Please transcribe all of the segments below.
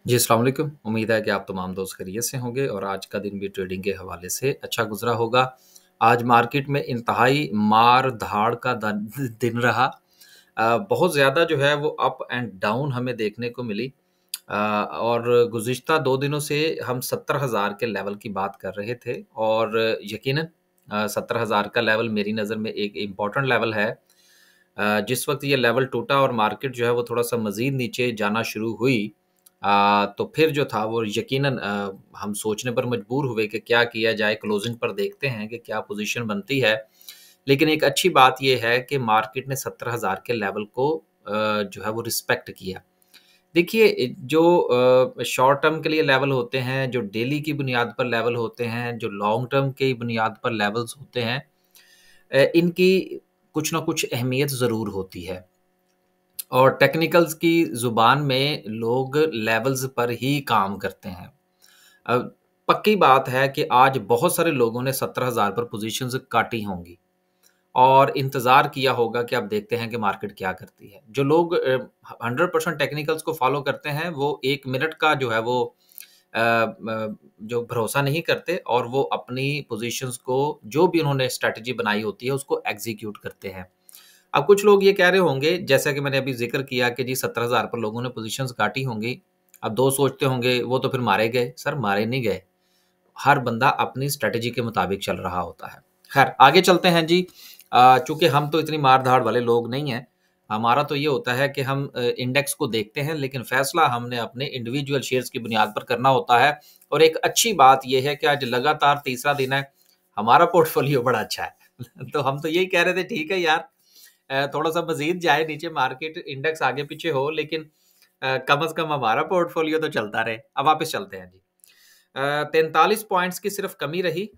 जी, अस्सलाम वालेकुम। उम्मीद है कि आप तमाम दोस्त खैरियत से होंगे और आज का दिन भी ट्रेडिंग के हवाले से अच्छा गुज़रा होगा। आज मार्केट में इंतहाई मार-धाड़ का दन दिन रहा। बहुत ज़्यादा जो है वो अप एंड डाउन हमें देखने को मिली। और गुज़िश्ता 2 दिनों से हम 70,000 के लेवल की बात कर रहे थे और यकीनन 70,000 का लेवल मेरी नज़र में एक इम्पोर्टेंट लेवल है। जिस वक़्त ये लेवल टूटा और मार्केट जो है वो थोड़ा-सा मज़ीद नीचे जाना शुरू हुई, तो फिर जो था वो यकीनन हम सोचने पर मजबूर हुए कि क्या किया जाए, क्लोज़िंग पर देखते हैं कि क्या पोज़ीशन बनती है। लेकिन एक अच्छी बात ये है कि मार्केट ने 70,000 के लेवल को जो है वो रिस्पेक्ट किया। देखिए जो शॉर्ट टर्म के लिए लेवल होते हैं, जो डेली की बुनियाद पर लेवल होते हैं, जो लॉन्ग टर्म की बुनियाद पर लेवल्स होते हैं, इनकी कुछ ना कुछ अहमियत ज़रूर होती है। और टेक्निकल्स की ज़ुबान में लोग लेवल्स पर ही काम करते हैं। अब पक्की बात है कि आज बहुत सारे लोगों ने 70,000 पर पोज़ीशंस काटी होंगी और इंतज़ार किया होगा कि अब देखते हैं कि मार्केट क्या करती है। जो लोग 100% टेक्निकल्स को फ़ॉलो करते हैं, वो 1 मिनट का जो है वो जो भरोसा नहीं करते और वो अपनी पोज़ीशंस को जो भी उन्होंने स्ट्रैटेजी बनाई होती है, उसको एग्ज़ीक्यूट करते हैं। अब कुछ लोग ये कह रहे होंगे, जैसा कि मैंने अभी ज़िक्र किया कि जी 70,000 पर लोगों ने पोज़ीशंस काटी होंगी। अब 2 सोचते होंगे वो तो फिर मारे गए। सर मारे नहीं गए। हर बंदा अपनी स्ट्रैटेजी के मुताबिक चल रहा होता है। ख़ैर आगे चलते हैं जी। चूँकि हम तो इतनी मार-धाड़ वाले लोग नहीं हैं। हमारा तो ये होता है कि हम इंडेक्स को देखते हैं लेकिन फ़ैसला हमने अपने इंडिविजुअल शेयर्स की बुनियाद पर करना होता है। और एक अच्छी बात ये है कि आज लगातार तीसरा दिन है, हमारा पोर्टफ़ोलियो बड़ा अच्छा है। तो हम तो यही कह रहे थे ठीक है यार, थोड़ा-सा मज़ीद जाए नीचे मार्केट, इंडेक्स आगे-पीछे हो लेकिन कम से कम हमारा पोर्टफ़ोलियो तो चलता रहे। अब वापस चलते हैं जी। 43 पॉइंट्स की सिर्फ कमी रही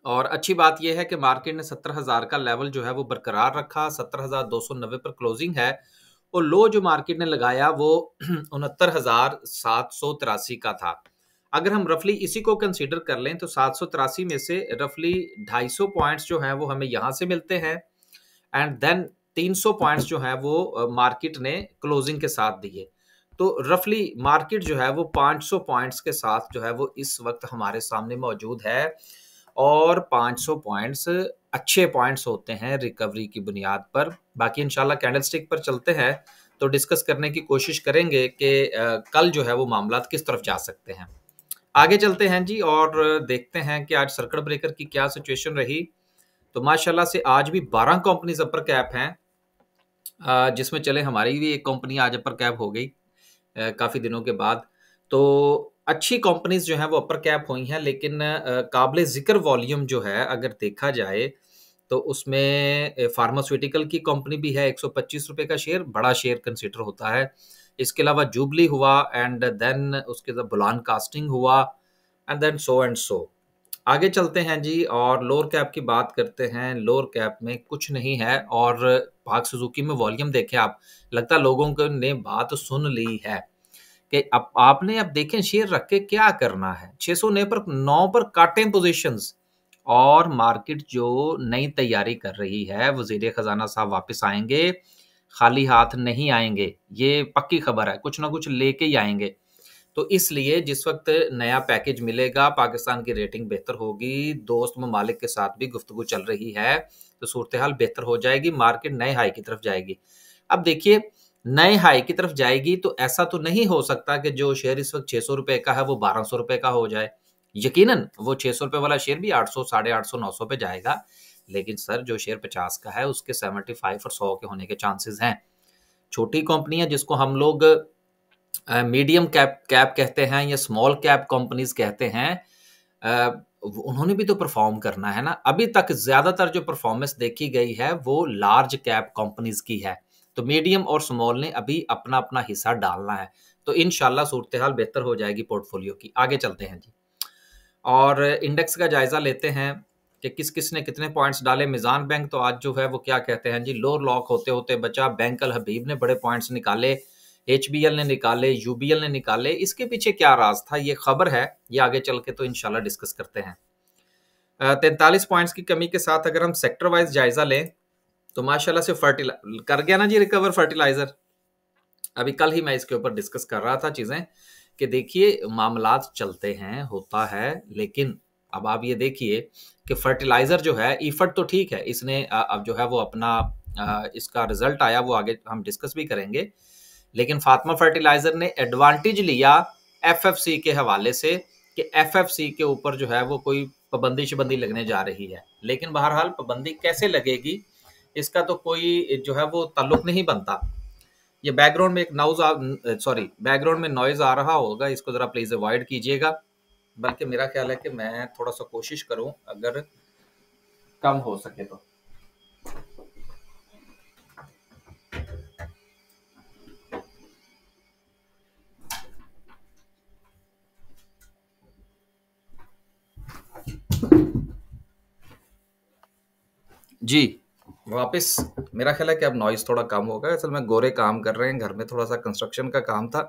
और अच्छी बात ये है कि मार्केट ने 70,000 का लेवल जो है वो बरकरार रखा। 70,290 पर क्लोजिंग है और लो जो मार्केट ने लगाया वो 69,783 का था। अगर हम रफली इसी को कंसीडर कर लें तो 783 में से रफली 250 पॉइंट्स जो हैं वो हमें यहाँ से मिलते हैं एंड देन 300 पॉइंट्स जो हैं वो मार्केट ने क्लोजिंग के साथ दिए। तो रफली मार्केट जो है वो 500 पॉइंट्स के साथ जो है वो इस वक्त हमारे सामने मौजूद है और 500 पॉइंट्स अच्छे पॉइंट्स होते हैं रिकवरी की बुनियाद पर। बाकी इंशाल्लाह कैंडलस्टिक पर चलते हैं तो डिस्कस करने की कोशिश करेंगे कि कल जो है वो मामलात किस तरफ जा सकते हैं। आगे चलते हैं जी और देखते हैं कि आज सर्किट ब्रेकर की क्या सिचुएशन रही। तो माशाल्लाह से आज भी 12 कंपनीज अपर कैप हैं, जिसमें चले हमारी भी एक कंपनी आज अपर कैप हो गई काफ़ी दिनों के बाद। तो अच्छी कंपनीज़ जो हैं वो अपर कैप हुई हैं लेकिन काबिल ज़िक्र वॉल्यूम जो है अगर देखा जाए तो उसमें फार्मास्यूटिकल की कंपनी भी है, ₹125 का शेयर, बड़ा शेयर कंसिडर होता है। इसके अलावा जुबली हुआ एंड देन उसके बाद बुलान कास्टिंग हुआ and then so and so. आगे चलते हैं जी और लोअर कैप की बात करते हैं। लोअर कैप में कुछ नहीं है और भाग सुजुकी में वॉल्यूम देखें आप, लगता है लोगों को ने बात सुन ली है कि अब आपने अब देखें शेयर रख के क्या करना है। 609 पर 9 पर काटें पोजीशंस और मार्केट जो नई तैयारी कर रही है, वज़ीर खजाना साहब वापस आएँगे, खाली हाथ नहीं आएँगे। ये पक्की खबर है, कुछ ना कुछ लेके ही आएँगे। तो इसलिए जिस वक़्त नया पैकेज मिलेगा, पाकिस्तान की रेटिंग बेहतर होगी, दोस्त ममालिक के साथ भी गुफ्तगू चल रही है, तो सूरत-ए-हाल बेहतर हो जाएगी, मार्केट नए हाई की तरफ जाएगी। अब देखिए, नए हाई की तरफ जाएगी तो ऐसा तो नहीं हो सकता कि जो शेयर इस वक़्त ₹600 का है, वो ₹1200 का हो जाए। यकीनन वो ₹600 वाला शेयर भी 800, साढ़े 800, 900 पे जाएगा। लेकिन सर जो शेयर 50 का है, उसके 75 और 100 के होने के चांसेज़ हैं। छोटी कंपनियाँ जिसको हम लोग मीडियम कैप कैप कहते हैं या स्मॉल कैप कंपनीज़ कहते हैं, उन्होंने भी तो परफ़ॉर्म करना है ना। अभी तक ज़्यादातर जो परफ़ॉर्मेंस देखी गई है वो लार्ज कैप कंपनीज़ की है। तो मीडियम और स्मॉल ने अभी अपना-अपना हिस्सा डालना है। तो इंशाल्लाह सूरत-ए-हाल बेहतर हो जाएगी पोर्टफ़ोलियो की। आगे चलते हैं जी। और इंडेक्स का जायज़ा लेते हैं कि किस-किस ने कितने पॉइंट्स डाले। मीज़ान बैंक तो आज जो है वो क्या कहते हैं जी, लोअर लॉक होते-होते बचा। बैंक अल हबीब ने बड़े पॉइंट्स निकाले, एचबीएल ने निकाले, यूबीएल ने निकाले। इसके पीछे क्या राज़ था, ये खबर है, ये आगे चल के तो इंशाल्लाह डिस्कस करते हैं। 43 पॉइंट्स की कमी के साथ अगर हम सेक्टर वाइज़ जायज़ा लें, तो माशाल्लाह से कर गया ना जी रिकवर फर्टिलाइज़र। अभी कल ही मैं इसके ऊपर डिस्कस कर रहा था चीज़ें कि देखिए मामलात चलते हैं, होता है, लेकिन अब आप ये देखिए कि फर्टिलाइज़र जो है इफ़र्ट तो ठीक है, इसने अब जो है वो अपना इसका रिज़ल्ट आया वो आगे हम डिस्कस भी करेंगे। लेकिन फातिमा फर्टिलाइज़र ने एडवांटेज लिया एफएफसी के हवाले से कि एफएफसी के ऊपर जो है वो कोई पाबंदी-शिबंदी लगने जा रही है। लेकिन बहरहाल पाबंदी कैसे लगेगी, इसका तो कोई जो है वो ताल्लुक नहीं बनता। ये बैकग्राउंड में एक बैकग्राउंड में नॉइज़ आ रहा होगा, इसको ज़रा प्लीज़ अवॉइड कीजिएगा। बल्कि मेरा ख्याल है कि मैं थोड़ा-सा कोशिश करूँ अगर कम हो सके तो। जी, वापस मेरा ख्याल है कि अब नॉइज़ थोड़ा कम होगा। असल में गोरे काम कर रहे हैं, घर में थोड़ा-सा कंस्ट्रक्शन का काम था,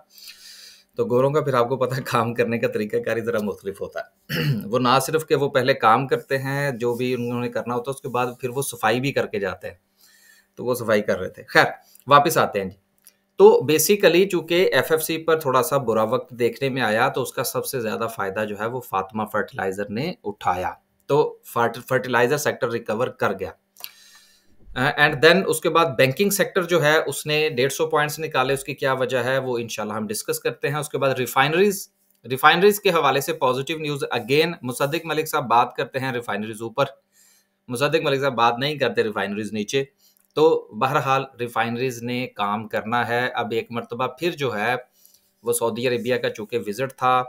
तो गोरों का फिर आपको पता है काम करने का तरीक़ाकार ज़रा मुख्तलिफ होता है। वो ना सिर्फ़ कि वो पहले काम करते हैं, जो भी उन्होंने करना होता है, उसके बाद फिर वो सफाई भी करके जाते हैं। तो वो सफाई कर रहे थे। ख़ैर, वापस आते हैं जी। तो बेसिकली चूँकि एफएफसी पर थोड़ा-सा बुरा वक़्त देखने में आया, तो उसका सबसे ज़्यादा फ़ायदा जो है वो फातिमा फर्टिलाइज़र ने उठाया। तो फर्टिलाइज़र सेक्टर रिकवर कर गया। एंड देन उसके बाद बैंकिंग सेक्टर जो है उसने 150 पॉइंट्स निकाले, उसकी क्या वजह है वो इंशाल्लाह हम डिस्कस करते हैं। उसके बाद रिफाइनरीज के हवाले से positive news again Mossadegh Malik साहब बात करते हैं रिफाइनरीज ऊपर, मुसद्दिक मलिक साहब बात नहीं करते रिफाइनरीज नीचे। तो बहरहाल रिफाइनरीज ने काम करना है। अब एक मरतबा फिर जो है वो सऊदी अरेबिया का चूँकि विज़िट था,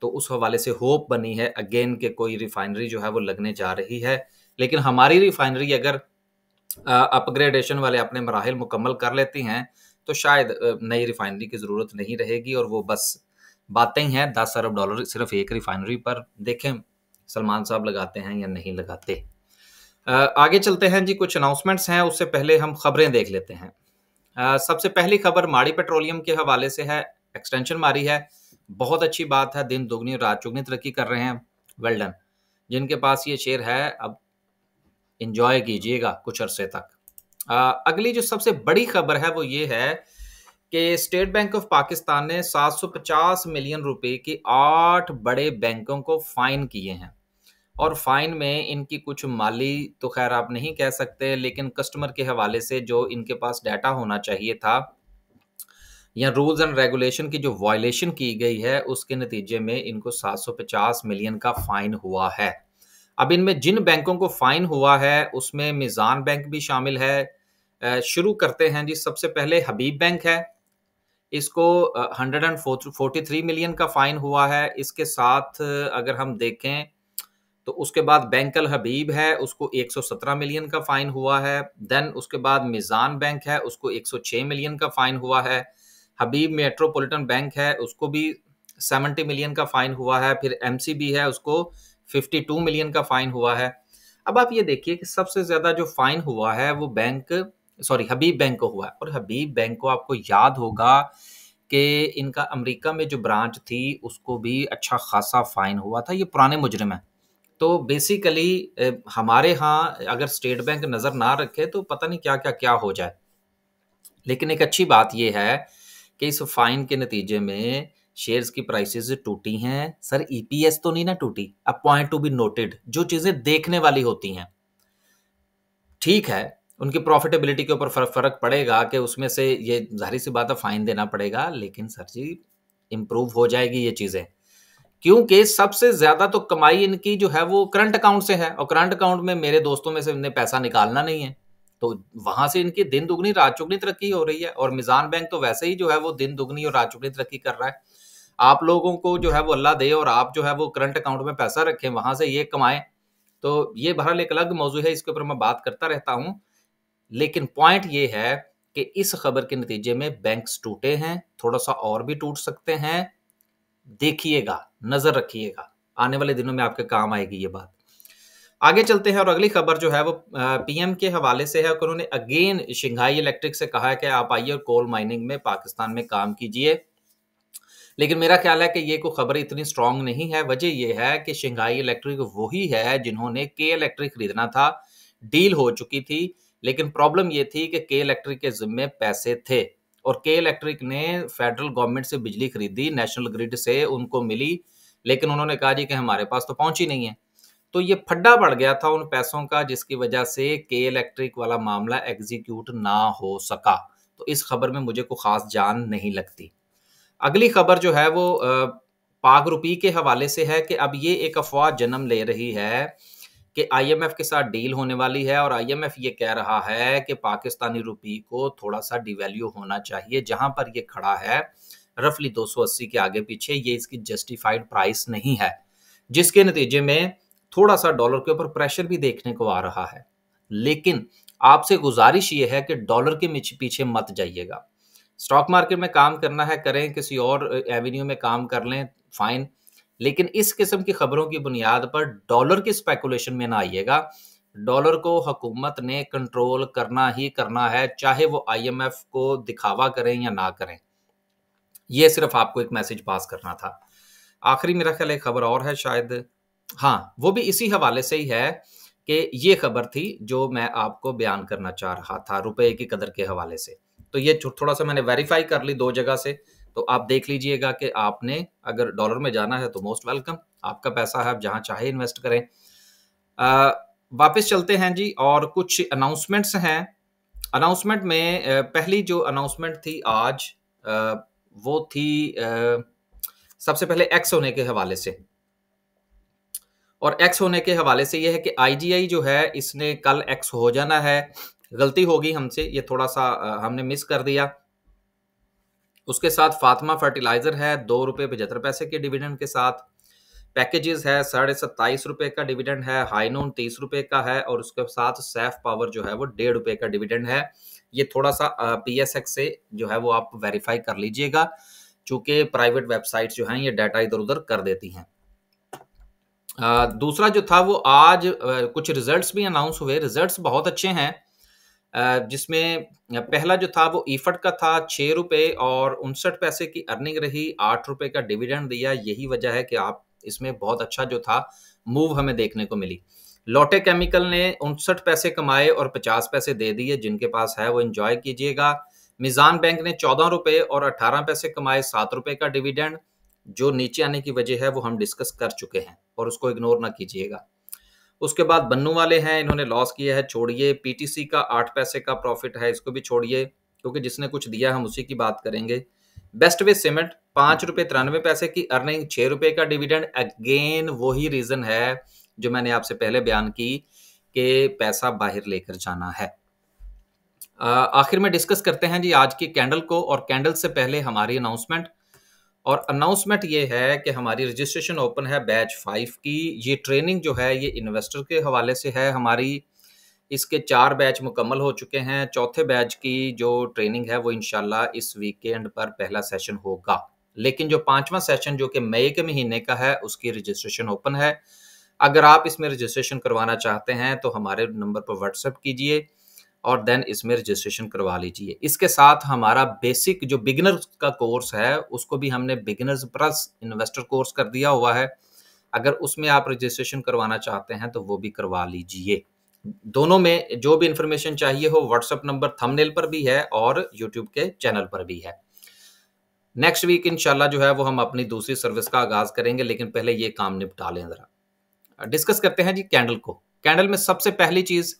तो उस हवाले से होप बनी है अगेन कि कोई रिफाइनरी जो है वो लगने जा रही है। लेकिन हमारी रिफाइनरी अगर अपग्रेडेशन वाले अपने मराहिल मुकम्मल कर लेती हैं, तो शायद नई रिफाइनरी की ज़रूरत नहीं रहेगी और वो बस बातें ही हैं। $10 अरब सिर्फ एक रिफाइनरी पर, देखें सलमान साहब लगाते हैं या नहीं लगाते। आगे चलते हैं जी, कुछ अनाउंसमेंट्स हैं, उससे पहले हम खबरें देख लेते हैं। सबसे पहली खबर माड़ी पेट्रोलियम के हवाले से है, एक्सटेंशन मारी है, बहुत अच्छी बात है, दिन दुगनी रात चौगनी तरक्की कर रहे हैं, वेल डन। जिनके पास ये शेयर है अब एन्जॉय कीजिएगा कुछ अरसे तक। अगली जो सबसे बड़ी खबर है वो ये है कि स्टेट बैंक ऑफ पाकिस्तान ने 750 मिलियन रुपए के 8 बड़े बैंकों को फाइन किए हैं और फाइन में इनकी कुछ माली तो खैर आप नहीं कह सकते, लेकिन कस्टमर के हवाले से जो इनके पास डाटा होना चाहिए था या रूल्स एंड रेगुलेशन की जो वायलेशन की गई है उसके नतीजे में इनको 750 मिलियन का फाइन हुआ है। अब इनमें जिन बैंकों को फाइन हुआ है उसमें मिज़ान बैंक भी शामिल है। शुरू करते हैं जी, सबसे पहले हबीब बैंक है, इसको 143 मिलियन का फाइन हुआ है। इसके साथ अगर हम देखें तो उसके बाद बैंक अल हबीब है, उसको 117 मिलियन का फाइन हुआ है। देन उसके बाद मिज़ान बैंक है, उसको 106 मिलियन का फाइन हुआ है। हबीब मेट्रोपॉलिटन बैंक है, उसको भी 70 मिलियन का फाइन हुआ है। फिर एमसीबी है, उसको 52 मिलियन का फाइन हुआ है। अब आप ये देखिए कि सबसे ज्यादा जो फाइन हुआ है वो हबीब बैंक को हुआ है। और हबीब बैंक को आपको याद होगा कि इनका अमेरिका में जो ब्रांच थी उसको भी अच्छा खासा फाइन हुआ था, ये पुराने मुजरिम है। तो बेसिकली हमारे यहाँ अगर स्टेट बैंक नजर ना रखे तो पता नहीं क्या क्या क्या हो जाए। लेकिन एक अच्छी बात यह है कि इस फाइन के नतीजे में शेयर्स की प्राइसेस टूटी हैं। सर ईपीएस तो नहीं ना टूटी, अब पॉइंट टू बी नोटेड, जो चीजें देखने वाली होती हैं ठीक है, उनकी प्रॉफिटेबिलिटी के ऊपर फर्क पड़ेगा कि उसमें से ये जाहिर सी बात है फाइन देना पड़ेगा, लेकिन सर जी इंप्रूव हो जाएगी ये चीजें, क्योंकि सबसे ज्यादा तो कमाई इनकी जो है वो करंट अकाउंट से है और करंट अकाउंट में मेरे दोस्तों में से इन्हें पैसा निकालना नहीं है, तो वहां से इनकी दिन दुगनी रात चुगनी तरक्की हो रही है। और मिजान बैंक तो वैसे ही जो है वो दिन दुगनी और रात चुगनी तरक्की कर रहा है। आप लोगों को जो है वो अल्लाह दे और आप जो है वो करंट अकाउंट में पैसा रखें, वहां से ये कमाएं, तो ये बहरहाल एक अलग मौजू है, इसके ऊपर मैं बात करता रहता हूं। लेकिन पॉइंट ये है कि इस खबर के नतीजे में बैंक्स टूटे हैं, थोड़ा सा और भी टूट सकते हैं। देखिएगा, नजर रखिएगा, आने वाले दिनों में आपके काम आएगी ये बात। आगे चलते हैं और अगली खबर जो है वो पीएम के हवाले से है। उन्होंने अगेन शंघाई इलेक्ट्रिक से कहा है कि आप आइए और कोल माइनिंग में पाकिस्तान में काम कीजिए। लेकिन मेरा ख्याल है कि ये कोई खबर इतनी स्ट्रांग नहीं है। वजह ये है कि शंघाई इलेक्ट्रिक वही है जिन्होंने के इलेक्ट्रिक खरीदना था, डील हो चुकी थी, लेकिन प्रॉब्लम ये थी कि के इलेक्ट्रिक के जिम्मे पैसे थे और के इलेक्ट्रिक ने फेडरल गवर्नमेंट से बिजली खरीदी, नेशनल ग्रिड से उनको मिली, लेकिन उन्होंने कहा जी कि हमारे पास तो पहुंची नहीं है। तो ये फड्डा पड़ गया था उन पैसों का, जिसकी वजह से के इलेक्ट्रिक वाला मामला एग्जीक्यूट ना हो सका। तो इस खबर में मुझे कोई खास जान नहीं लगती। अगली खबर जो है वो पाक रुपी के हवाले से है कि अब ये एक अफवाह जन्म ले रही है कि आईएमएफ के साथ डील होने वाली है और आईएमएफ ये कह रहा है कि पाकिस्तानी रुपी को थोड़ा सा डिवैल्यू होना चाहिए। जहां पर ये खड़ा है रफली 280 के आगे पीछे, ये इसकी जस्टिफाइड प्राइस नहीं है, जिसके नतीजे में थोड़ा सा डॉलर के ऊपर प्रेशर भी देखने को आ रहा है। लेकिन आपसे गुजारिश ये है कि डॉलर के पीछे मत जाइएगा। स्टॉक मार्केट में काम करना है करें, किसी और एवेन्यू में काम कर लें, फाइन, लेकिन इस किस्म की खबरों की बुनियाद पर डॉलर की स्पेकुलेशन में ना आइएगा। डॉलर को हुकूमत ने कंट्रोल करना ही करना है, चाहे वो आईएमएफ को दिखावा करें या ना करें। ये सिर्फ आपको एक मैसेज पास करना था। आखिरी मेरा ख्याल एक खबर और है शायद, हाँ वो भी इसी हवाले से ही है कि ये खबर थी जो मैं आपको बयान करना चाह रहा था रुपए की कदर के हवाले से। तो ये थोड़ा सा मैंने वेरीफाई कर ली 2 जगह से, तो आप देख लीजिएगा कि आपने अगर डॉलर में जाना है तो मोस्ट वेलकम, आपका पैसा है, आप जहाँ चाहे इन्वेस्ट करें। वापस चलते हैं जी और कुछ अनाउंसमेंट्स हैं। अनाउंसमेंट में पहली जो अनाउंसमेंट थी आज वो थी सबसे पहले एक्स होने के हवाले से। और एक्स होने के हवाले से ये है कि आईजीआई जो है इसने कल एक्स हो जाना है। गलती होगी हमसे, ये थोड़ा सा हमने मिस कर दिया। उसके साथ फातिमा फर्टिलाइजर है 2 रुपये 75 पैसे के डिविडेंड के साथ। पैकेजेस है 27.5 रुपये का डिविडेंड है। हाईनून 30 रुपये का है और उसके साथ सैफ पावर जो है वो 1.5 रुपये का डिविडेंड है। ये थोड़ा सा पीएसएक्स से जो है वो आप वेरीफाई कर लीजिएगा, चूंकि प्राइवेट वेबसाइट जो हैं ये डाटा इधर उधर कर देती हैं। दूसरा जो था वो आज कुछ रिजल्ट्स भी अनाउंस हुए। रिजल्ट्स बहुत अच्छे हैं, जिसमें पहला जो था वो ईफट का था 6 रुपये और 59 पैसे की अर्निंग रही, 8 रुपये का डिविडेंड दिया। यही वजह है कि आप इसमें बहुत अच्छा जो था मूव हमें देखने को मिली। लोटे केमिकल ने 59 पैसे कमाए और 50 पैसे दे दिए, जिनके पास है वो एंजॉय कीजिएगा। मिजान बैंक ने 14 रुपये और 18 पैसे कमाए, 7 रुपये का डिविडेंड। जो नीचे आने की वजह है वो हम डिस्कस कर चुके हैं और उसको इग्नोर ना कीजिएगा। उसके बाद बन्नू वाले हैं, इन्होंने लॉस किया है, छोड़िए। पीटीसी का 8 पैसे का प्रॉफिट है, इसको भी छोड़िए, क्योंकि जिसने कुछ दिया हम उसी की बात करेंगे। बेस्ट वे सीमेंट 5 रुपये 93 पैसे की अर्निंग, 6 रुपये का डिविडेंड। अगेन वही रीजन है जो मैंने आपसे पहले बयान की कि पैसा बाहर लेकर जाना है। आखिर में डिस्कस करते हैं जी आज की कैंडल को, और कैंडल से पहले हमारी अनाउंसमेंट। और अनाउंसमेंट ये है कि हमारी रजिस्ट्रेशन ओपन है बैच 5 की। ये ट्रेनिंग जो है ये इन्वेस्टर के हवाले से है हमारी। इसके 4 बैच मुकम्मल हो चुके हैं। चौथे बैच की जो ट्रेनिंग है वो इंशाल्लाह इस वीकेंड पर पहला सेशन होगा। लेकिन जो 5वां सेशन जो कि मई के महीने का है उसकी रजिस्ट्रेशन ओपन है। अगर आप इसमें रजिस्ट्रेशन करवाना चाहते हैं तो हमारे नंबर पर व्हाट्सएप कीजिए और देन इसमें रजिस्ट्रेशन करवा लीजिए। इसके साथ हमारा बेसिक जो बिगिनर्स का कोर्स है उसको भी हमने बिगिनर्स प्लस इन्वेस्टर कोर्स कर दिया हुआ है। अगर उसमें आप रजिस्ट्रेशन करवाना चाहते हैं तो वो भी करवा लीजिए। दोनों में जो भी इंफॉर्मेशन चाहिए हो व्हाट्सएप नंबर थंबनेल पर भी है और यूट्यूब के चैनल पर भी है। नेक्स्ट वीक इंशाल्लाह जो है वो हम अपनी दूसरी सर्विस का आगाज करेंगे, लेकिन पहले ये काम निपटा लें। जरा डिस्कस करते हैं जी कैंडल को। कैंडल में सबसे पहली चीज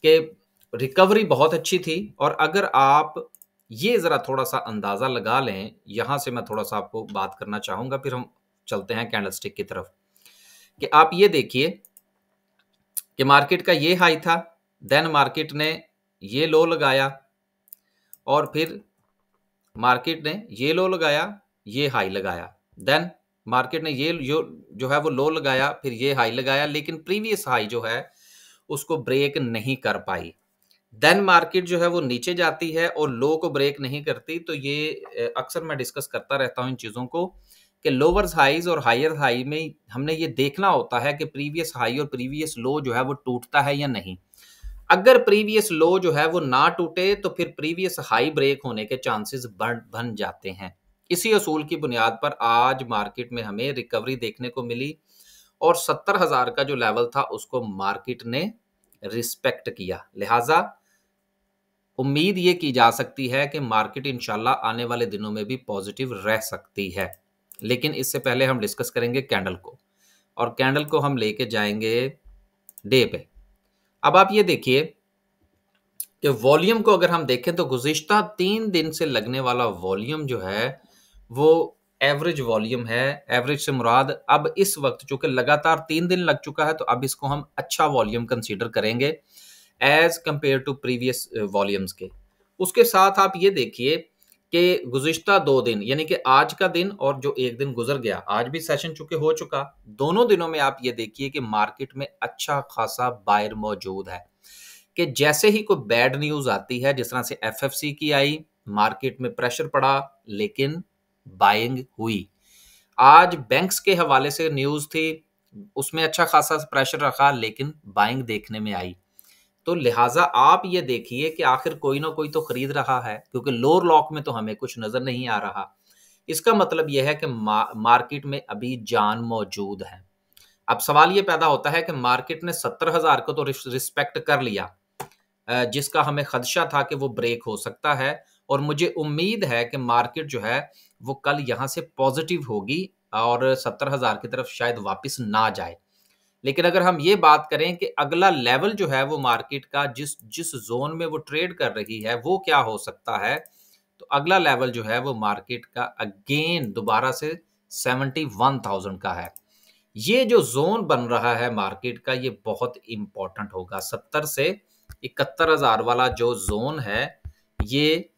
कि रिकवरी बहुत अच्छी थी, और अगर आप ये जरा थोड़ा सा अंदाजा लगा लें, यहां से मैं थोड़ा सा आपको बात करना चाहूंगा, फिर हम चलते हैं कैंडलस्टिक की तरफ। कि आप ये देखिए कि मार्केट का ये हाई था, देन मार्केट ने ये लो लगाया, और फिर मार्केट ने ये लो लगाया, ये हाई लगाया, देन मार्केट ने ये जो है वो लो लगाया, फिर ये हाई लगाया, लेकिन प्रीवियस हाई जो है उसको ब्रेक नहीं कर पाई। देन मार्केट जो है वो नीचे जाती है और लो को ब्रेक नहीं करती। तो ये अक्सर मैं डिस्कस करता रहता हूं इन चीजों को कि लोअर्स हाईज और हायर हाई में हमने ये देखना होता है कि प्रीवियस हाई और प्रीवियस लो जो है वो टूटता है या नहीं। अगर प्रीवियस लो जो है वो ना टूटे तो फिर प्रीवियस हाई ब्रेक होने के चांसेस बन जाते हैं। इसी असूल की बुनियाद पर आज मार्केट में हमें रिकवरी देखने को मिली और 70,000 का जो लेवल था उसको मार्केट ने रिस्पेक्ट किया। लिहाजा उम्मीद ये की जा सकती है कि मार्केट इंशाल्लाह आने वाले दिनों में भी पॉजिटिव रह सकती है। लेकिन इससे पहले हम डिस्कस करेंगे कैंडल को, और कैंडल को हम लेके जाएंगे डे पे। अब आप ये देखिए कि वॉल्यूम को अगर हम देखें तो गुज़िश्ता 3 दिन से लगने वाला वॉल्यूम जो है वो एवरेज वॉल्यूम है। एवरेज से मुराद अब इस वक्त चूंकि लगातार 3 दिन लग चुका है तो अब इसको हम अच्छा वॉल्यूम कंसीडर करेंगे as compare to previous volumes के। उसके साथ आप ये देखिए कि गुज़िश्ता 2 दिन यानी कि आज का दिन और जो एक दिन गुजर गया, आज भी सेशन चूंकि हो चुका, दोनों दिनों में आप ये देखिए कि मार्केट में अच्छा खासा बायर मौजूद है। कि जैसे ही कोई बैड न्यूज आती है, जिस तरह से एफएफसी की आई, मार्केट में प्रेशर पड़ा लेकिन बाइंग हुई। आज बैंक्स के हवाले से न्यूज थी, उसमें अच्छा खासा प्रेशर रखा लेकिन बाइंग देखने में आई। तो लिहाजा आप ये देखिए कि आखिर कोई ना कोई तो खरीद रहा है, क्योंकि लोअर लॉक में तो हमें कुछ नजर नहीं आ रहा। इसका मतलब यह है कि मार्केट में अभी जान मौजूद है। अब सवाल ये पैदा होता है कि मार्केट ने 70,000 को तो रिस्पेक्ट कर लिया, जिसका हमें खदशा था कि वो ब्रेक हो सकता है, और मुझे उम्मीद है कि मार्केट जो है वो कल यहाँ से पॉजिटिव होगी और 70,000 की तरफ शायद वापस ना जाए। लेकिन अगर हम ये बात करें कि अगला लेवल जो है वो मार्केट का जिस जिस जोन में वो ट्रेड कर रही है वो क्या हो सकता है, तो अगला लेवल जो है वो मार्केट का अगेन दोबारा से 71,000 का है। ये जो जोन बन रहा है मार्केट का ये बहुत इंपॉर्टेंट होगा। 70 से 71,000 वाला जो जोन है ये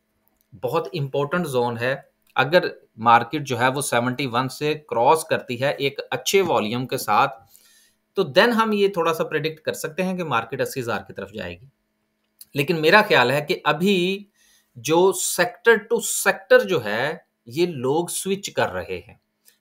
बहुत इंपॉर्टेंट जोन है। अगर मार्केट जो है वो 71 से क्रॉस करती है एक अच्छे वॉल्यूम के साथ, तो देन हम ये थोड़ा सा प्रेडिक्ट कर सकते हैं कि मार्केट 80,000 की तरफ जाएगी। लेकिन मेरा ख्याल है कि अभी जो सेक्टर टू सेक्टर जो है ये लोग स्विच कर रहे हैं,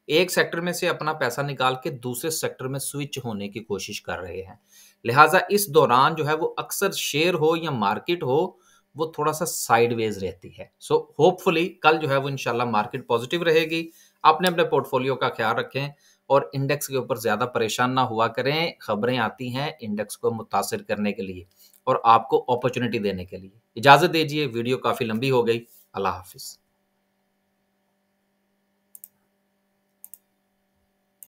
एक सेक्टर में से अपना पैसा निकाल के दूसरे सेक्टर में स्विच होने की कोशिश कर रहे हैं। लिहाजा इस दौरान जो है वो अक्सर शेयर हो या मार्केट हो वो थोड़ा सा साइडवेज रहती है। सो होपफुली कल जो है वो इंशाल्लाह मार्केट पॉजिटिव रहेगी। आपने अपने पोर्टफोलियो का ख्याल रखें और इंडेक्स के ऊपर ज्यादा परेशान ना हुआ करें। खबरें आती हैं इंडेक्स को मुतासिर करने के लिए और आपको अपॉर्चुनिटी देने के लिए। इजाजत दीजिए, वीडियो काफी लंबी हो गई। अल्लाह हाफिज।